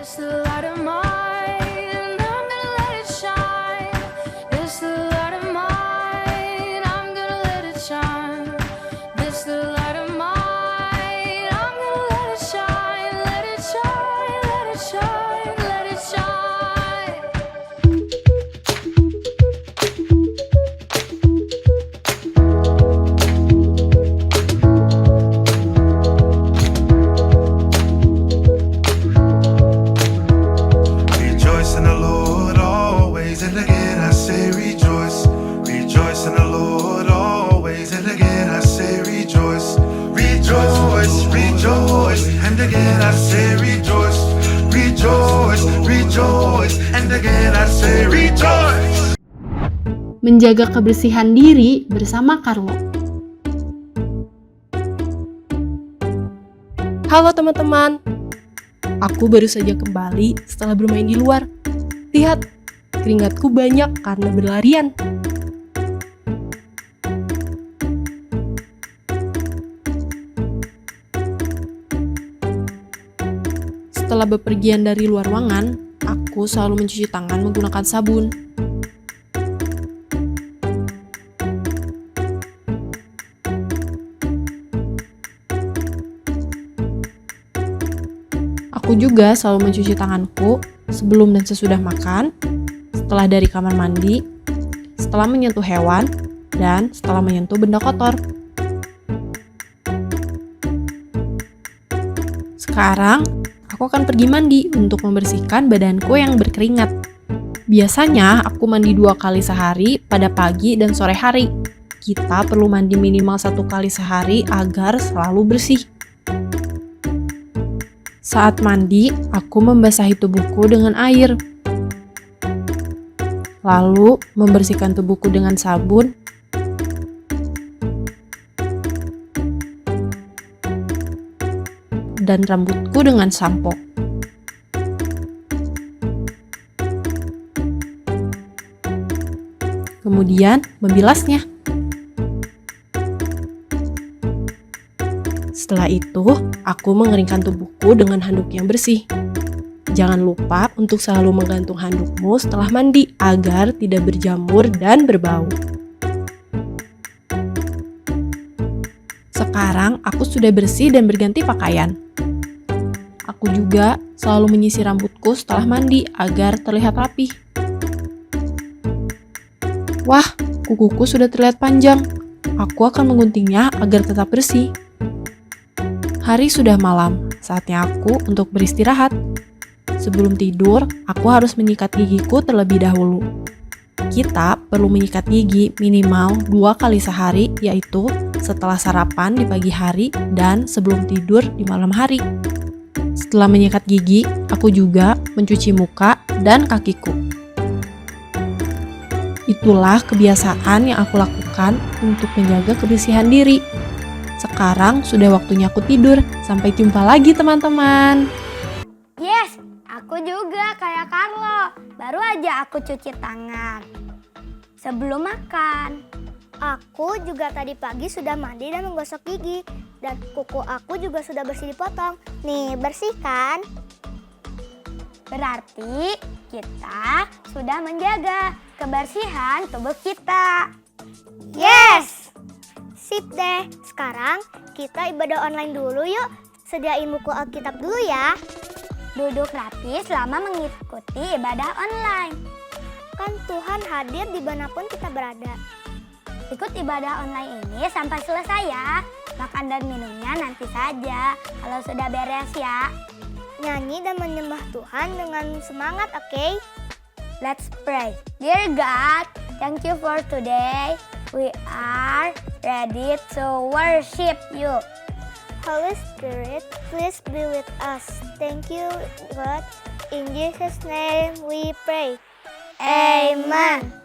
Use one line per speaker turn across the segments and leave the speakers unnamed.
It's the light of mine, I'm gonna let it shine. It's the light of mine, I'm gonna let it shine. It's the light of mine, I'm gonna let it shine. Let it shine, let it shine, let it shine.
Rejoice in the Lord always, and again I say rejoice. Rejoice in the Lord always, and again I say rejoice. Rejoice, rejoice, and again I say rejoice. Rejoice, rejoice, and again I say rejoice.
Menjaga kebersihan diri bersama Carlo.
Halo teman-teman, aku baru saja kembali setelah bermain di luar. Lihat, keringatku banyak karena berlarian. Setelah bepergian dari luar ruangan, aku selalu mencuci tangan menggunakan sabun. Aku juga selalu mencuci tanganku sebelum dan sesudah makan, setelah dari kamar mandi, setelah menyentuh hewan, dan setelah menyentuh benda kotor. Sekarang, aku akan pergi mandi untuk membersihkan badanku yang berkeringat. Biasanya, aku mandi 2 kali sehari pada pagi dan sore hari. Kita perlu mandi minimal 1 kali sehari agar selalu bersih. Saat mandi, aku membasahi tubuhku dengan air. Lalu, membersihkan tubuhku dengan sabun. Dan rambutku dengan sampo. Kemudian, membilasnya. Setelah itu, aku mengeringkan tubuhku dengan handuk yang bersih. Jangan lupa untuk selalu menggantung handukmu setelah mandi agar tidak berjamur dan berbau. Sekarang aku sudah bersih dan berganti pakaian. Aku juga selalu menyisir rambutku setelah mandi agar terlihat rapi. Wah, kukuku sudah terlihat panjang. Aku akan mengguntingnya agar tetap bersih. Hari sudah malam, saatnya aku untuk beristirahat. Sebelum tidur, aku harus menyikat gigiku terlebih dahulu. Kita perlu menyikat gigi minimal 2 kali sehari, yaitu setelah sarapan di pagi hari dan sebelum tidur di malam hari. Setelah menyikat gigi, aku juga mencuci muka dan kakiku. Itulah kebiasaan yang aku lakukan untuk menjaga kebersihan diri. Sekarang sudah waktunya aku tidur. Sampai jumpa lagi teman-teman.
Yes, aku juga kayak Carlo. Baru aja aku cuci tangan sebelum makan.
Aku juga tadi pagi sudah mandi dan menggosok gigi. Dan kuku aku juga sudah bersih dipotong. Nih, bersih kan?
Berarti kita sudah menjaga kebersihan tubuh kita.
Yes! Sip deh, sekarang kita ibadah online dulu yuk. Sediain buku Alkitab dulu ya.
Duduk rapi selama mengikuti ibadah online.
Kan Tuhan hadir dimanapun kita berada.
Ikut ibadah online ini sampai selesai ya. Makan dan minumnya nanti saja kalau sudah beres ya.
Nyanyi dan menyembah Tuhan dengan semangat, oke?
Let's pray. Dear God, thank you for today. We are ready to worship you.
Holy Spirit, please be with us. Thank you, God. In Jesus' name we pray.
Amen.
Amin.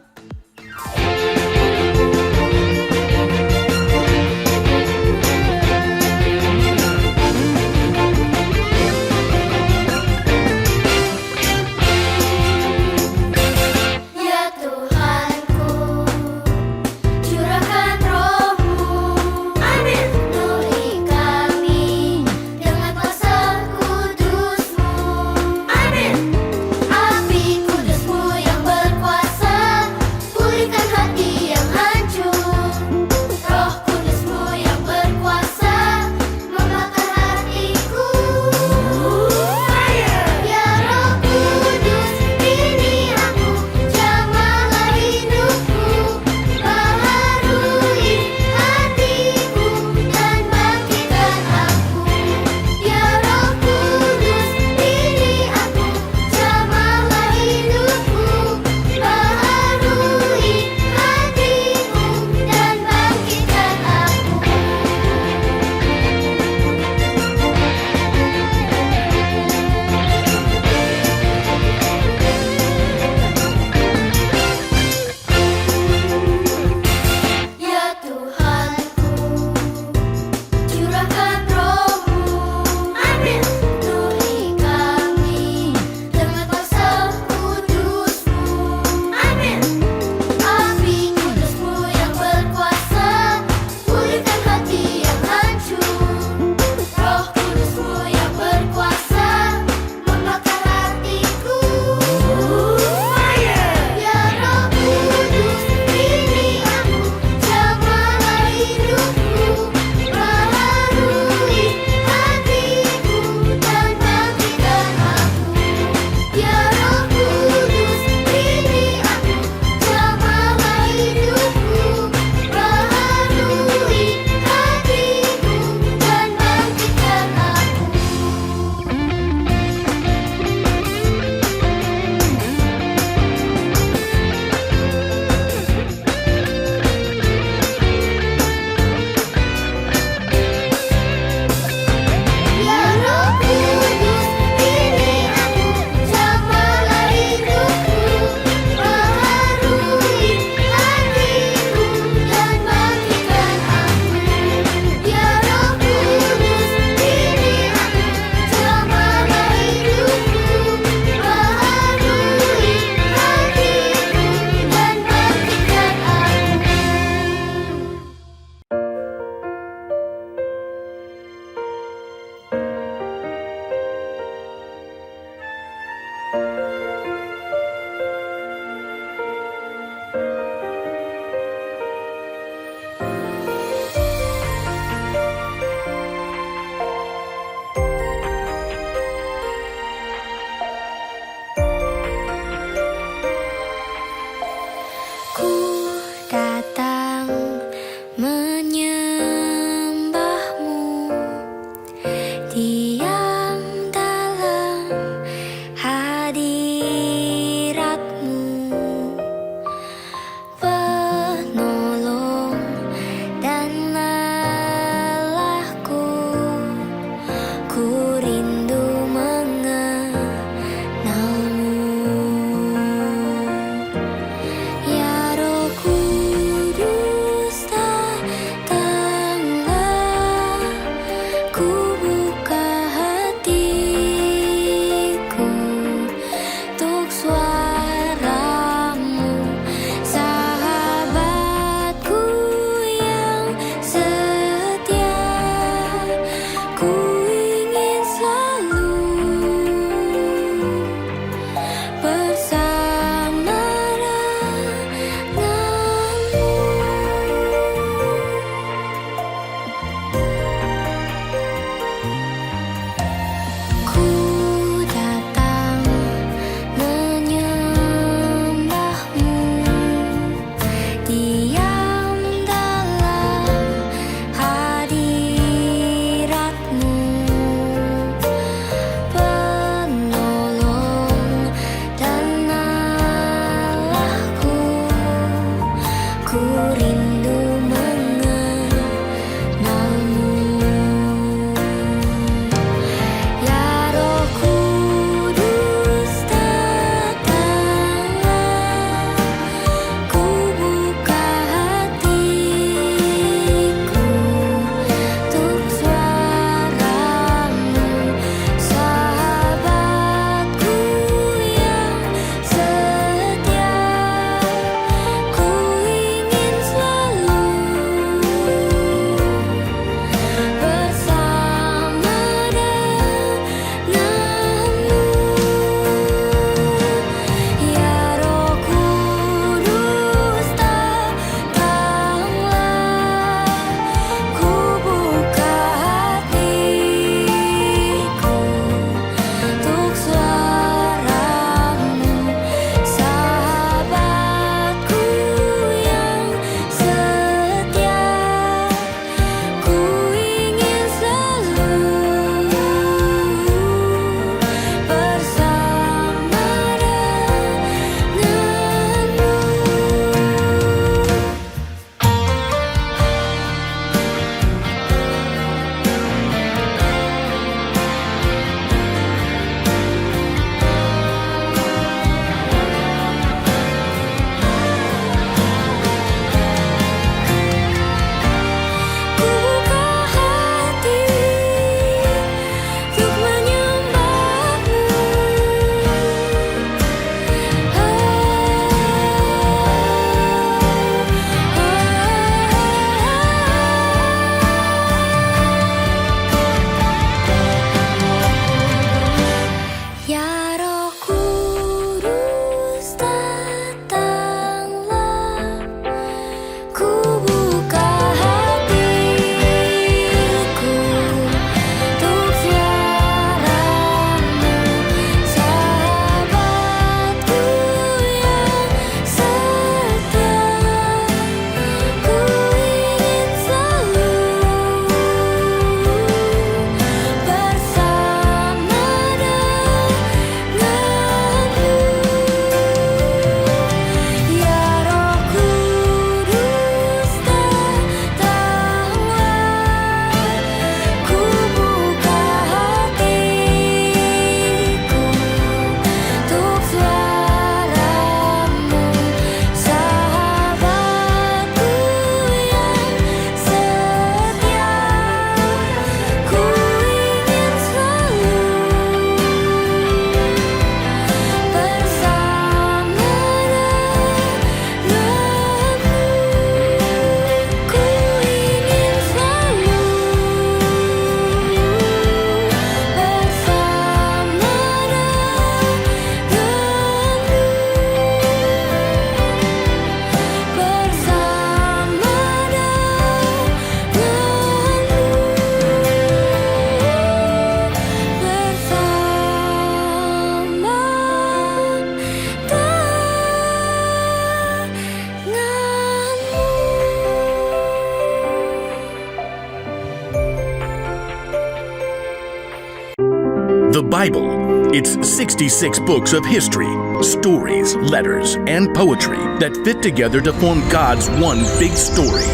Bible. It's 66 books of history, stories, letters, and poetry that fit together to form God's one big story.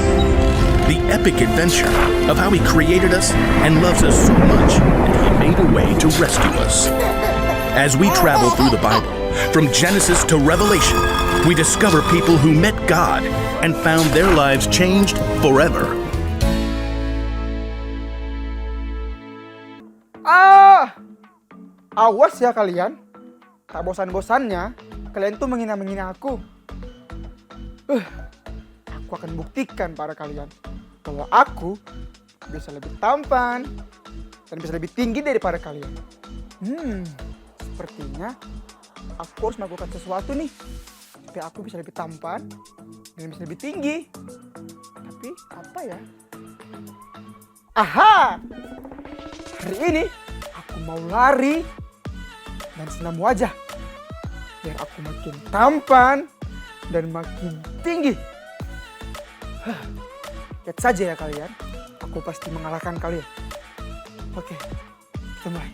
The epic adventure of how He created us and loves us so much that He made a way to rescue us. As we travel through the Bible, from Genesis to Revelation, we discover people who met God and found their lives changed forever.
Awas ya kalian. Tak bosan-bosannya kalian tuh menghina-menghina aku. Aku akan buktikan pada kalian bahwa aku bisa lebih tampan dan bisa lebih tinggi daripada kalian. Sepertinya aku harus melakukan sesuatu nih supaya aku bisa lebih tampan dan bisa lebih tinggi. Tapi apa ya? Aha! Hari ini aku mau lari dan senam wajah biar aku makin tampan dan makin tinggi. Lihat saja ya kalian, aku pasti mengalahkan kalian. Oke, kita mulai.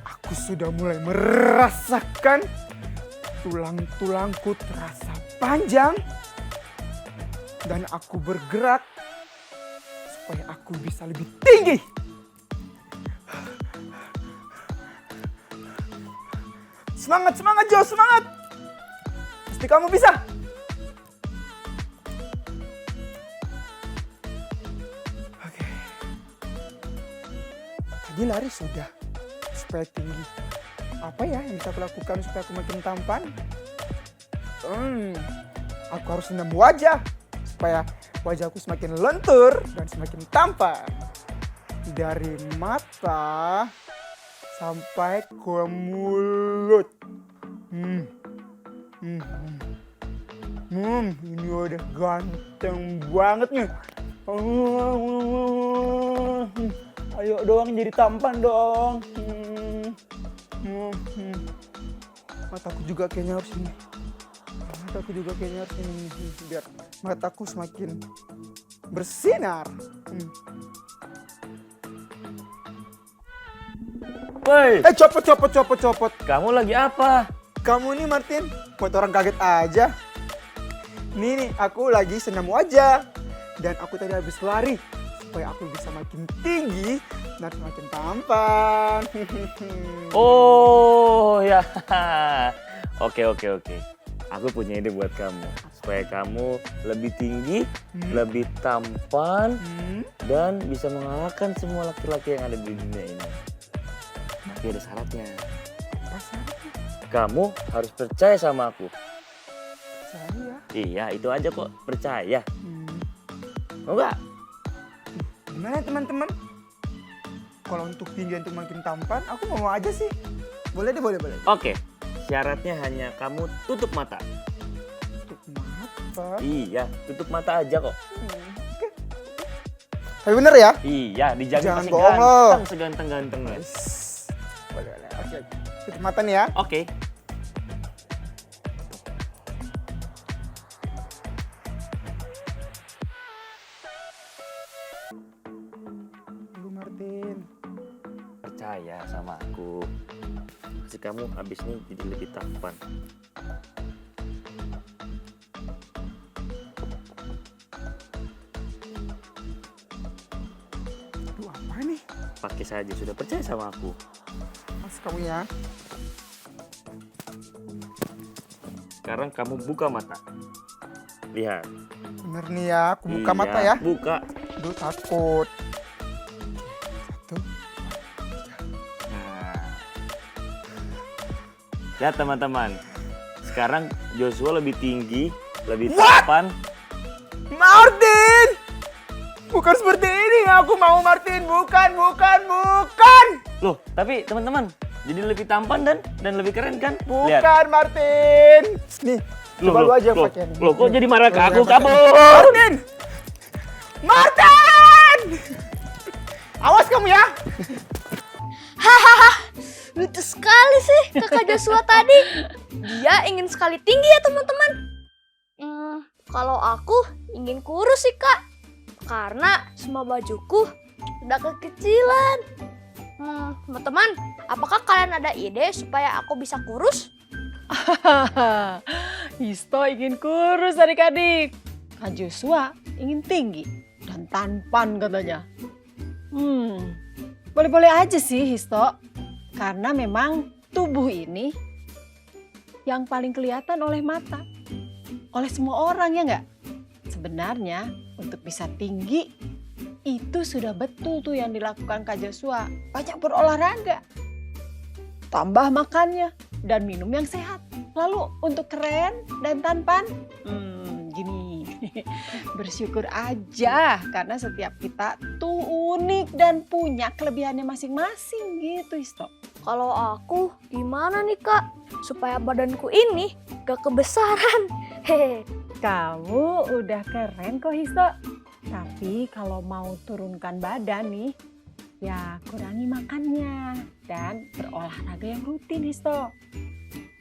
Aku sudah mulai merasakan tulang-tulangku terasa panjang dan aku bergerak supaya aku bisa lebih tinggi. Semangat, semangat Jo, semangat. Pasti kamu bisa. Oke. Tadi lari sudah, supaya tinggi. Apa ya yang bisa aku lakukan supaya aku makin tampan? Aku harus senam wajah supaya wajahku semakin lentur dan semakin tampan. Dari mata sampai ke mulut. Ini udah ganteng banget nih. Ayo dong jadi tampan dong. Mataku juga kayaknya harus ini. Biar mataku semakin bersinar.
Woi,
Copot.
kamu lagi apa?
Kamu nih Martin, buat orang kaget aja. Nih, aku lagi senam wajah. Dan aku tadi habis lari supaya aku bisa makin tinggi dan semakin tampan.
Oh ya, oke. Aku punya ide buat kamu supaya kamu lebih tinggi, lebih tampan, dan bisa mengalahkan semua laki-laki yang ada di dunia ini. Tapi ada syaratnya.
Apa syaratnya?
Kamu harus percaya sama aku.
Saya.
Iya, itu aja kok, percaya. Mau nggak?
Gimana teman-teman? Kalau untuk tinggi untuk makin tampan, aku mau aja sih. Boleh.
Oke, syaratnya hanya kamu tutup mata.
Tutup mata?
Iya, tutup mata aja kok.
Oke. Tapi bener ya?
Iya, dijaga
Jangan
masih
bohong loh.
seganteng-gantengnya.
Boleh. Oke. Tutup mata nih ya.
Oke.
Lu Martin.
Percaya sama aku. Pasti kamu habis ini jadi lebih tampan.
Aduh, apa nih?
Pakai saja, sudah percaya sama aku.
Mas kamu ya.
Sekarang kamu buka mata. Lihat.
Bener nih ya, aku buka
Iya,
mata ya.
Buka.
Aduh, takut. Satu.
Nah. Lihat teman-teman. Sekarang Joshua lebih tinggi, lebih tampan.
Martin! Bukan seperti ini yang aku mau Martin. Bukan.
Loh, tapi teman-teman, jadi lebih tampan dan lebih keren kan?
Bukan
Lihat.
Martin. Nih, coba lu aja pakai ini.
Loh, kok jadi marah ke aku?
Pakai.
Kabur!
Martin! Awas kamu ya.
Lucu sekali sih kakak Joshua tadi. Dia ingin sekali tinggi ya teman-teman.
Kalau aku ingin kurus sih Kak, karena semua bajuku udah kekecilan. Teman-teman, apakah kalian ada ide supaya aku bisa kurus?
Histo ingin kurus adik-adik. Kak Joshua ingin tinggi dan tampan katanya. Boleh-boleh aja sih Histo. Karena memang tubuh ini yang paling kelihatan oleh mata. Oleh semua orang ya nggak? Sebenarnya untuk bisa tinggi itu sudah betul tuh yang dilakukan Kak Joshua. Banyak berolahraga. Tambah makannya dan minum yang sehat. Lalu untuk keren dan tampan, gini, bersyukur aja karena setiap kita tuh unik dan punya kelebihannya masing-masing gitu Histo.
Kalau aku gimana nih Kak, supaya badanku ini gak kebesaran? Hehe.
Kamu udah keren kok Histo. Tapi kalau mau turunkan badan nih, ya kurangi makannya dan berolahraga yang rutin Histo.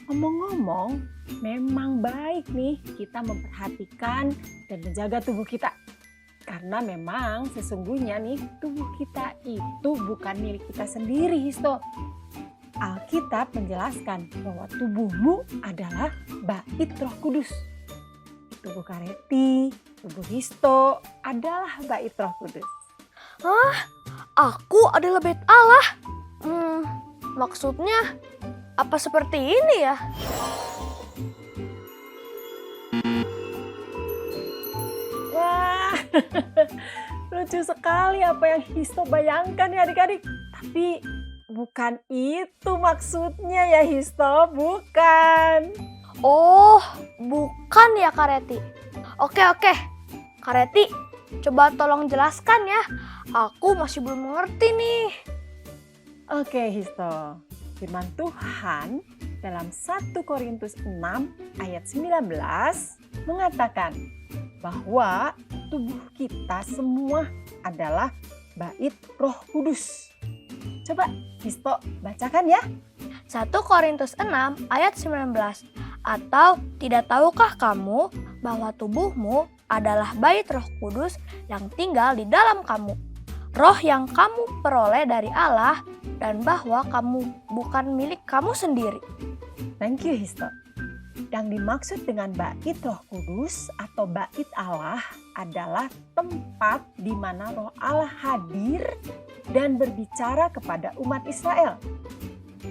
Ngomong-ngomong, memang baik nih kita memperhatikan dan menjaga tubuh kita. Karena memang sesungguhnya nih tubuh kita itu bukan milik kita sendiri Histo. Alkitab menjelaskan bahwa tubuhmu adalah bait Roh Kudus. Tubuh Kareti, tubuh Histo adalah bait Roh Kudus.
Hah? Aku adalah bait Allah? Maksudnya apa seperti ini ya?
Wah, lucu sekali apa yang Histo bayangkan ya adik-adik. Tapi bukan itu maksudnya ya Histo, bukan.
Oh, bukan ya Kareti. Oke. Kareti, coba tolong jelaskan ya. Aku masih belum mengerti nih.
Oke Histo, firman Tuhan dalam 1 Korintus 6 ayat 19 mengatakan bahwa tubuh kita semua adalah bait Roh Kudus. Coba Histo bacakan ya.
1 Korintus 6 ayat 19. Atau tidak tahukah kamu bahwa tubuhmu adalah bait Roh Kudus yang tinggal di dalam kamu? Roh yang kamu peroleh dari Allah dan bahwa kamu bukan milik kamu sendiri.
Thank you Histo. Yang dimaksud dengan bait Roh Kudus atau bait Allah adalah tempat di mana Roh Allah hadir dan berbicara kepada umat Israel.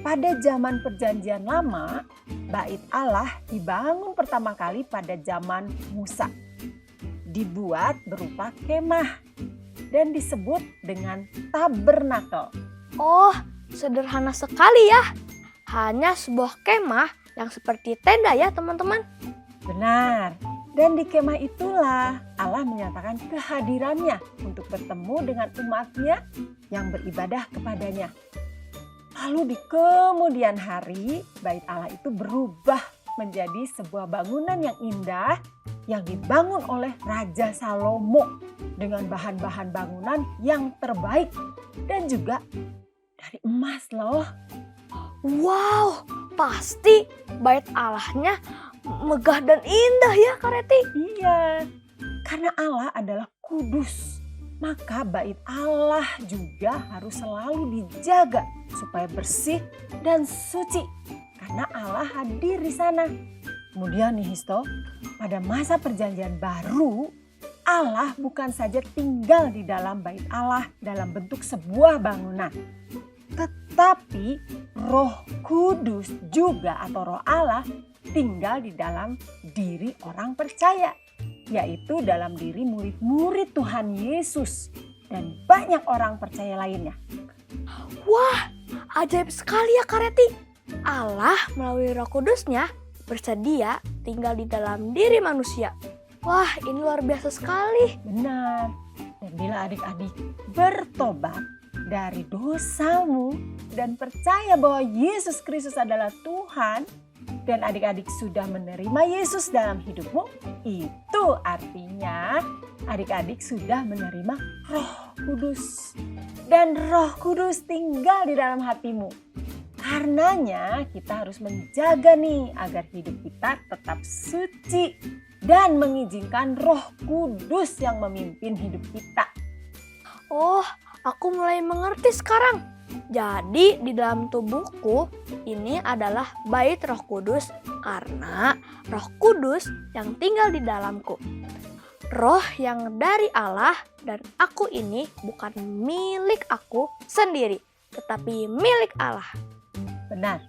Pada zaman Perjanjian Lama, bait Allah dibangun pertama kali pada zaman Musa. Dibuat berupa kemah dan disebut dengan tabernakel.
Oh, sederhana sekali ya. Hanya sebuah kemah yang seperti tenda ya teman-teman.
Benar. Dan di kemah itulah Allah menyatakan kehadirannya untuk bertemu dengan umatnya yang beribadah kepadanya. Lalu di kemudian hari, bait Allah itu berubah menjadi sebuah bangunan yang indah yang dibangun oleh Raja Salomo dengan bahan-bahan bangunan yang terbaik dan juga dari emas loh.
Wow, pasti bait Allahnya megah dan indah ya Kareti.
Iya, karena Allah adalah kudus, maka bait Allah juga harus selalu dijaga supaya bersih dan suci karena Allah hadir di sana. Kemudian nih Histo, pada masa perjanjian baru, Allah bukan saja tinggal di dalam bait Allah dalam bentuk sebuah bangunan, tetapi Roh Kudus juga atau Roh Allah tinggal di dalam diri orang percaya, yaitu dalam diri murid-murid Tuhan Yesus dan banyak orang percaya lainnya.
Wah, ajaib sekali ya Kareti. Allah melalui Roh Kudusnya bersedia tinggal di dalam diri manusia. Wah, ini luar biasa sekali.
Benar. Dan bila adik-adik bertobat dari dosamu dan percaya bahwa Yesus Kristus adalah Tuhan, dan adik-adik sudah menerima Yesus dalam hidupmu, itu artinya adik-adik sudah menerima Roh Kudus. Dan Roh Kudus tinggal di dalam hatimu. Karenanya kita harus menjaga nih agar hidup kita tetap suci dan mengizinkan Roh Kudus yang memimpin hidup kita.
Oh, aku mulai mengerti sekarang. Jadi di dalam tubuhku ini adalah bait Roh Kudus karena Roh Kudus yang tinggal di dalamku. Roh yang dari Allah dan aku ini bukan milik aku sendiri, tetapi milik Allah.
Benar.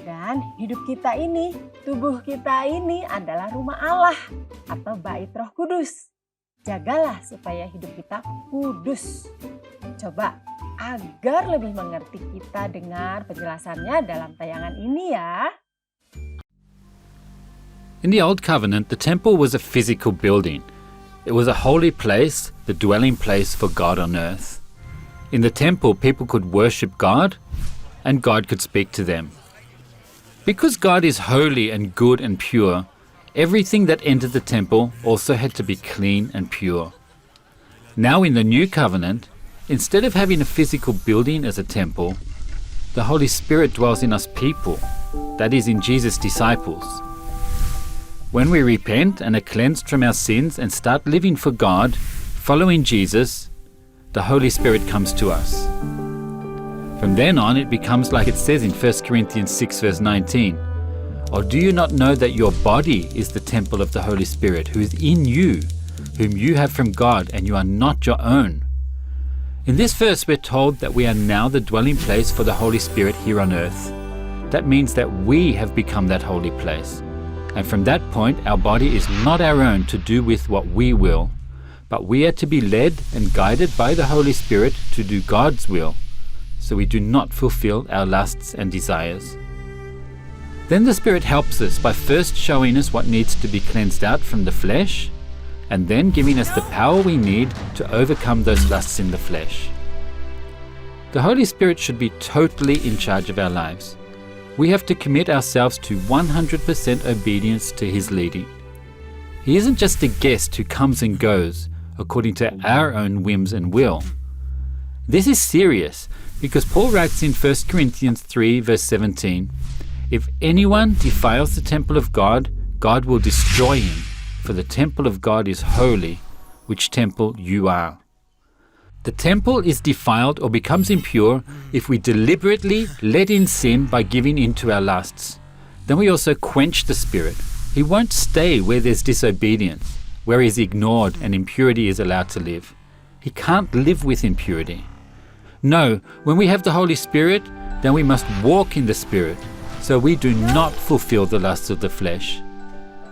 Dan hidup kita ini, tubuh kita ini adalah rumah Allah atau bait Roh Kudus. Jagalah supaya hidup kita kudus. Coba agar lebih mengerti kita dengar penjelasannya dalam tayangan ini ya.
In the Old Covenant, the temple was a physical building. It was a holy place, the dwelling place for God on earth. In the temple, people could worship God, and God could speak to them. Because God is holy and good and pure, everything that entered the temple also had to be clean and pure. Now in the New Covenant, instead of having a physical building as a temple, the Holy Spirit dwells in us people, that is, in Jesus' disciples. When we repent and are cleansed from our sins and start living for God, following Jesus, the Holy Spirit comes to us. From then on, it becomes like it says in 1 Corinthians 6 verse 19, "Or do you not know that your body is the temple of the Holy Spirit who is in you, whom you have from God, and you are not your own?" In this verse, we're told that we are now the dwelling place for the Holy Spirit here on earth. That means that we have become that holy place. And from that point, our body is not our own to do with what we will, but we are to be led and guided by the Holy Spirit to do God's will, so we do not fulfill our lusts and desires. Then the Spirit helps us by first showing us what needs to be cleansed out from the flesh, and then giving us the power we need to overcome those lusts in the flesh. The Holy Spirit should be totally in charge of our lives. We have to commit ourselves to 100% obedience to His leading. He isn't just a guest who comes and goes according to our own whims and will. This is serious because Paul writes in 1 Corinthians 3 verse 17, "If anyone defiles the temple of God, God will destroy him, for the temple of God is holy, which temple you are." The temple is defiled or becomes impure if we deliberately let in sin by giving in to our lusts. Then we also quench the Spirit. He won't stay where there's disobedience, where He's ignored and impurity is allowed to live. He can't live with impurity. No, when we have the Holy Spirit, then we must walk in the Spirit, so we do not fulfill the lusts of the flesh.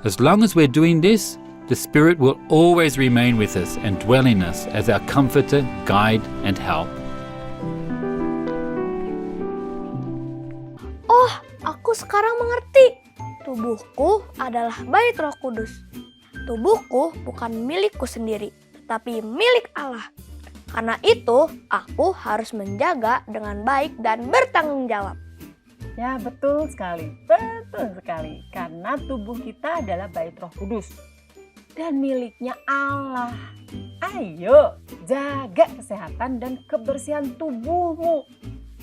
As long as we're doing this, the Spirit will always remain with us and dwell in us as our comforter, guide, and help.
Oh, aku sekarang mengerti. Tubuhku adalah bait Roh Kudus. Tubuhku bukan milikku sendiri, tetapi milik Allah. Karena itu, aku harus menjaga dengan baik dan bertanggung jawab.
Ya, betul sekali. Betul sekali. Karena tubuh kita adalah bait Roh Kudus dan miliknya Allah. Ayo, jaga kesehatan dan kebersihan tubuhmu.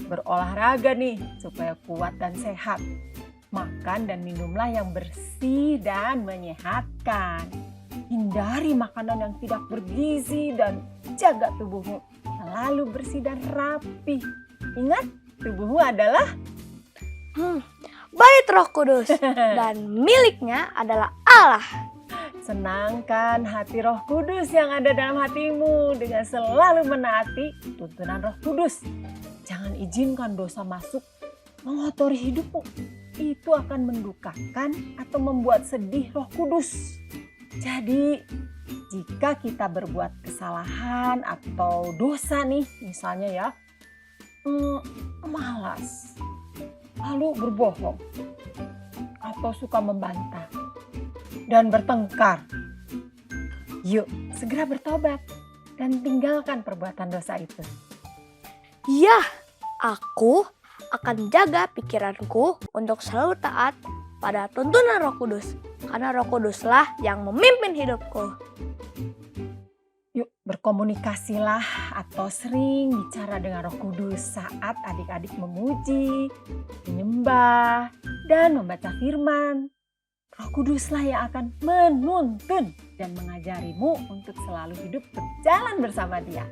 Berolahraga nih supaya kuat dan sehat. Makan dan minumlah yang bersih dan menyehatkan. Hindari makanan yang tidak bergizi dan jaga tubuhmu selalu bersih dan rapi. Ingat, tubuhmu adalah
bait Roh Kudus dan miliknya adalah Allah.
Senangkan hati Roh Kudus yang ada dalam hatimu dengan selalu menaati tuntunan Roh Kudus. Jangan izinkan dosa masuk mengotori hidupmu. Itu akan mendukakan atau membuat sedih Roh Kudus. Jadi, jika kita berbuat kesalahan atau dosa nih, misalnya ya, malas, lalu berbohong, atau suka membantah, dan bertengkar. Yuk, segera bertobat dan tinggalkan perbuatan dosa itu.
Ya, aku akan jaga pikiranku untuk selalu taat pada tuntunan Roh Kudus. Karena Roh Kuduslah yang memimpin hidupku.
Yuk, berkomunikasilah atau sering bicara dengan Roh Kudus saat adik-adik memuji, menyembah, dan membaca firman. Roh Kuduslah yang akan menuntun dan mengajarimu untuk selalu hidup berjalan bersama Dia.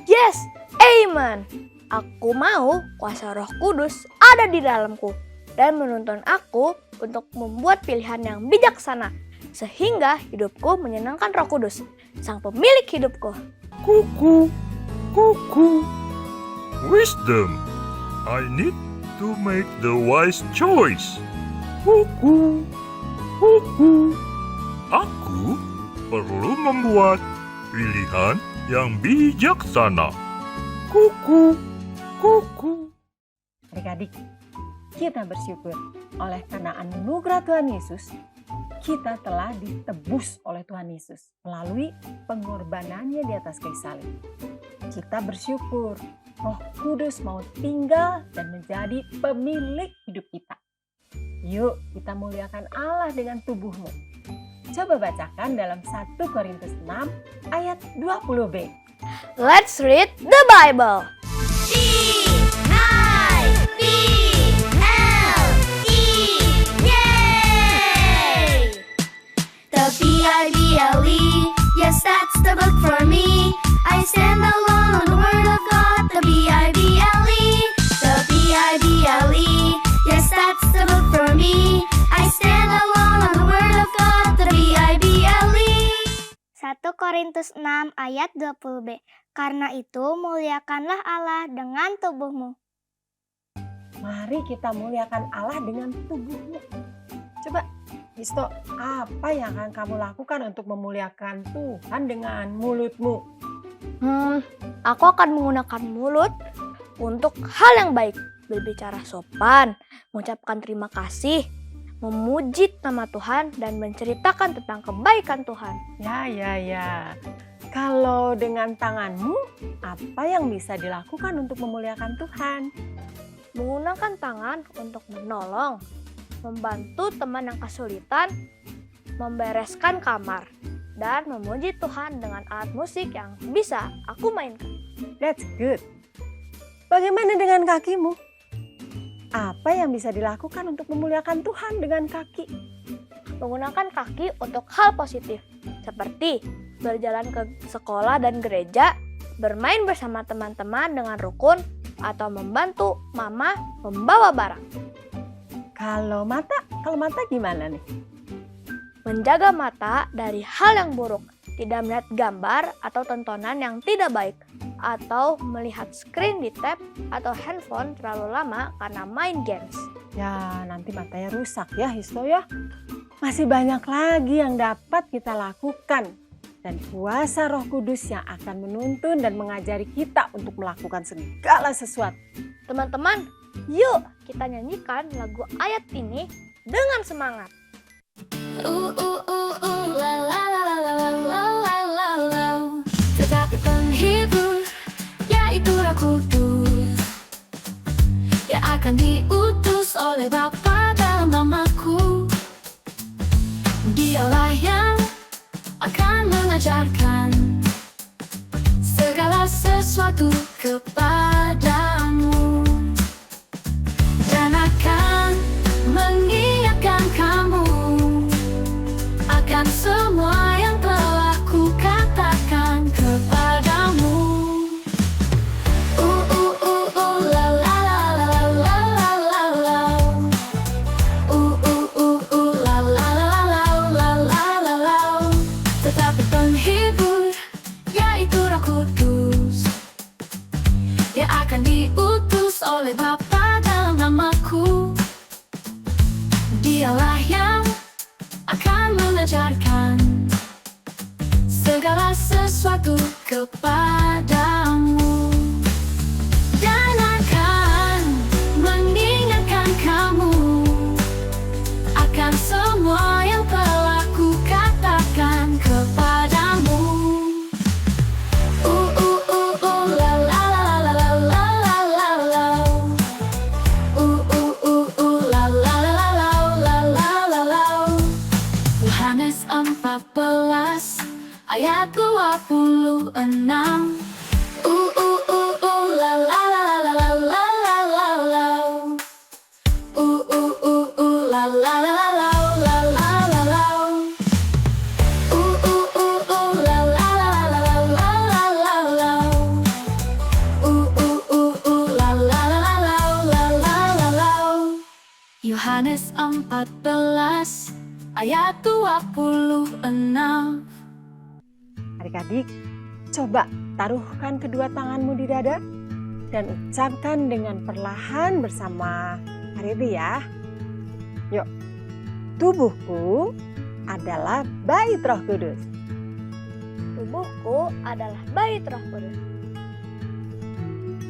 Yes, amen. Aku mau kuasa Roh Kudus ada di dalamku dan menuntun aku untuk membuat pilihan yang bijaksana sehingga hidupku menyenangkan Roh Kudus, Sang Pemilik hidupku.
Kuku, kuku. Wisdom. I need to make the wise choice. Kuku, kuku. Aku perlu membuat pilihan yang bijaksana. Kuku, kuku.
Adik-adik, kita bersyukur oleh karena anugerah Tuhan Yesus, kita telah ditebus oleh Tuhan Yesus melalui pengorbanannya di atas kayu salib. Kita bersyukur Roh Kudus mau tinggal dan menjadi pemilik hidup kita. Yuk kita muliakan Allah dengan tubuhmu. Coba bacakan dalam 1 Korintus 6 ayat 20b.
Let's read the Bible.
The B-I-B-L-E, yes, that's the book for me. I stand alone on the word of God, the B-I-B-L-E. The B-I-B-L-E, yes, that's the book for me. I stand alone on the word of God, the B-I-B-L-E.
1 Korintus 6 ayat 20b. Karena itu muliakanlah Allah dengan tubuhmu.
Mari kita muliakan Allah dengan tubuhmu. Coba, Histo, apa yang akan kamu lakukan untuk memuliakan Tuhan dengan mulutmu?
Aku akan menggunakan mulut untuk hal yang baik. Berbicara sopan, mengucapkan terima kasih, memuji nama Tuhan, dan menceritakan tentang kebaikan Tuhan.
Ya. Kalau dengan tanganmu, apa yang bisa dilakukan untuk memuliakan Tuhan?
Menggunakan tangan untuk menolong, membantu teman yang kesulitan, membereskan kamar, dan memuji Tuhan dengan alat musik yang bisa aku mainkan.
That's good. Bagaimana dengan kakimu? Apa yang bisa dilakukan untuk memuliakan Tuhan dengan kaki?
Menggunakan kaki untuk hal positif, seperti berjalan ke sekolah dan gereja, bermain bersama teman-teman dengan rukun, atau membantu mama membawa barang.
Kalau mata gimana nih?
Menjaga mata dari hal yang buruk, tidak melihat gambar atau tontonan yang tidak baik, atau melihat screen di tab atau handphone terlalu lama karena main games.
Ya, nanti matanya rusak ya, Histo ya. Masih banyak lagi yang dapat kita lakukan. Dan kuasa Roh Kudus yang akan menuntun dan mengajari kita untuk melakukan segala sesuatu.
Teman-teman, yuk kita nyanyikan lagu ayat ini dengan semangat.
La la la la la la la la la. Tetapi penghibur, yaitu Roh Kudus, yang akan diutus oleh Bapa dalam namaku. Dialah yang akan mengajarkan segala sesuatu kepadamu dan akan mengingatkan kamu akan semua yang telah kukatakan kepadamu. La la la la la la la la. La la la la la la la la. Tetapi penghibur, yaitu Roh Kudus, yang akan diutus oleh Bapa dalam namaku. Dialah yang akan mengajarkan segala sesuatu kepadamu dan akan mengingatkan kamu akan semua yang telah kukatakan kepadamu. La la la la la la la la la. La la la la la la la la. Yohanes 14 ayat 26. La la la la la la la la la. La la la la Yohanes 14 ayat 26.
Adik-adik, coba taruhkan kedua tanganmu di dada dan ucapkan dengan perlahan bersama Hariri ya. Yuk, tubuhku adalah bait Roh Kudus.
Tubuhku adalah bait Roh Kudus.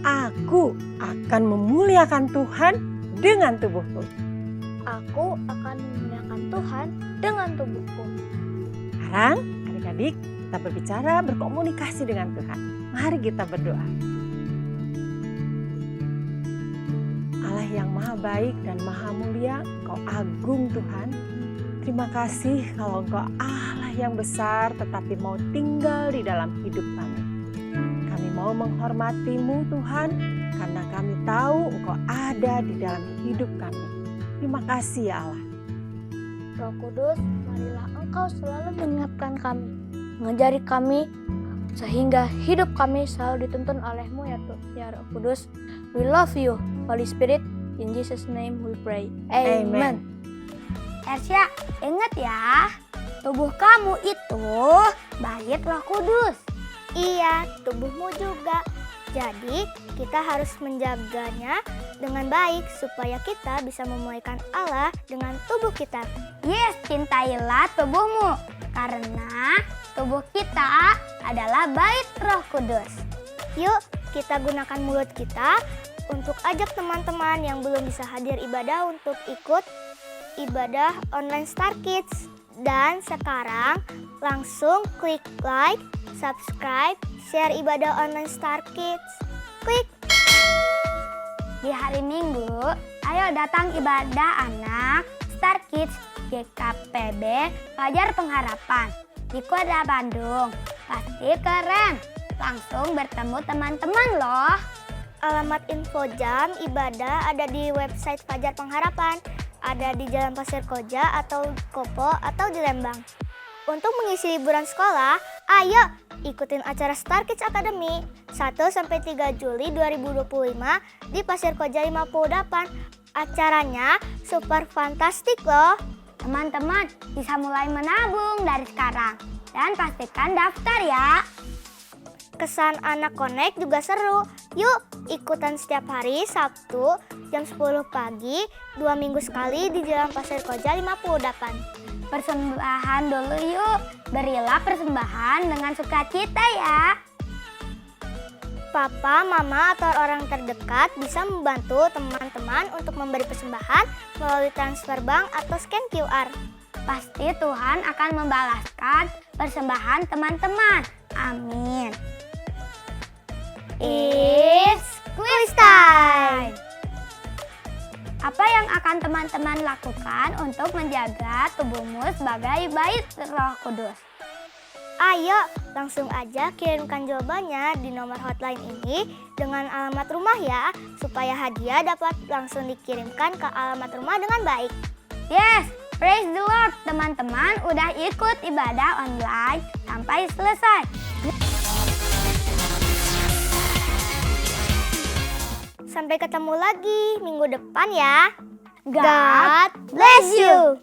Aku akan memuliakan Tuhan dengan tubuhku.
Aku akan memuliakan Tuhan dengan tubuhku.
Sekarang adik-adik kita berbicara, berkomunikasi dengan Tuhan. Mari kita berdoa. Allah yang maha baik dan maha mulia, Engkau agung Tuhan. Terima kasih kalau Engkau Allah yang besar tetapi mau tinggal di dalam hidup kami. Kami mau menghormati-Mu Tuhan karena kami tahu Engkau ada di dalam hidup kami. Terima kasih ya Allah.
Roh Kudus, marilah Engkau selalu mengingatkan kami, mengajari kami, sehingga hidup kami selalu dituntun oleh-Mu ya Roh Kudus. We love you, Holy Spirit. In Jesus' name we pray. Amen.
Ersya, ingat ya, tubuh kamu itu bait Roh Kudus. Iya, tubuhmu juga. Jadi kita harus menjaganya dengan baik supaya kita bisa memuliakan Allah dengan tubuh kita. Yes, cintailah tubuhmu karena tubuh kita adalah bait Roh Kudus. Yuk, kita gunakan mulut kita untuk ajak teman-teman yang belum bisa hadir ibadah untuk ikut ibadah online Star Kids. Dan sekarang langsung klik like, subscribe, share ibadah online Star Kids. Klik! Di hari Minggu, ayo datang ibadah anak Star Kids GKPB Fajar Pengharapan di Kota Bandung. Pasti keren, langsung bertemu teman-teman loh. Alamat info jam ibadah ada di website Fajar Pengharapan. Ada di Jalan Pasir Koja atau Kopo atau di Lembang. Untuk mengisi liburan sekolah, ayo ikutin acara Star Kids Academy 1-3 Juli 2025 di Pasir Koja 58. Acaranya super fantastik loh. Teman-teman bisa mulai menabung dari sekarang dan pastikan daftar ya. Kesan Anak Connect juga seru. Yuk ikutan setiap hari Sabtu jam 10 pagi 2 minggu sekali di Jalan Pasir Koja 58. Persembahan dulu yuk. Berilah persembahan dengan sukacita ya. Papa, mama, atau orang terdekat bisa membantu teman-teman untuk memberi persembahan melalui transfer bank atau scan QR. Pasti Tuhan akan membalaskan persembahan teman-teman. Amin. It's quiz time. Apa yang akan teman-teman lakukan untuk menjaga tubuhmu sebagai bait Roh Kudus? Ayo langsung aja kirimkan jawabannya di nomor hotline ini dengan alamat rumah ya, supaya hadiah dapat langsung dikirimkan ke alamat rumah dengan baik. Yes, praise the Lord, teman-teman udah ikut ibadah online sampai selesai. Sampai ketemu lagi minggu depan ya. God bless you.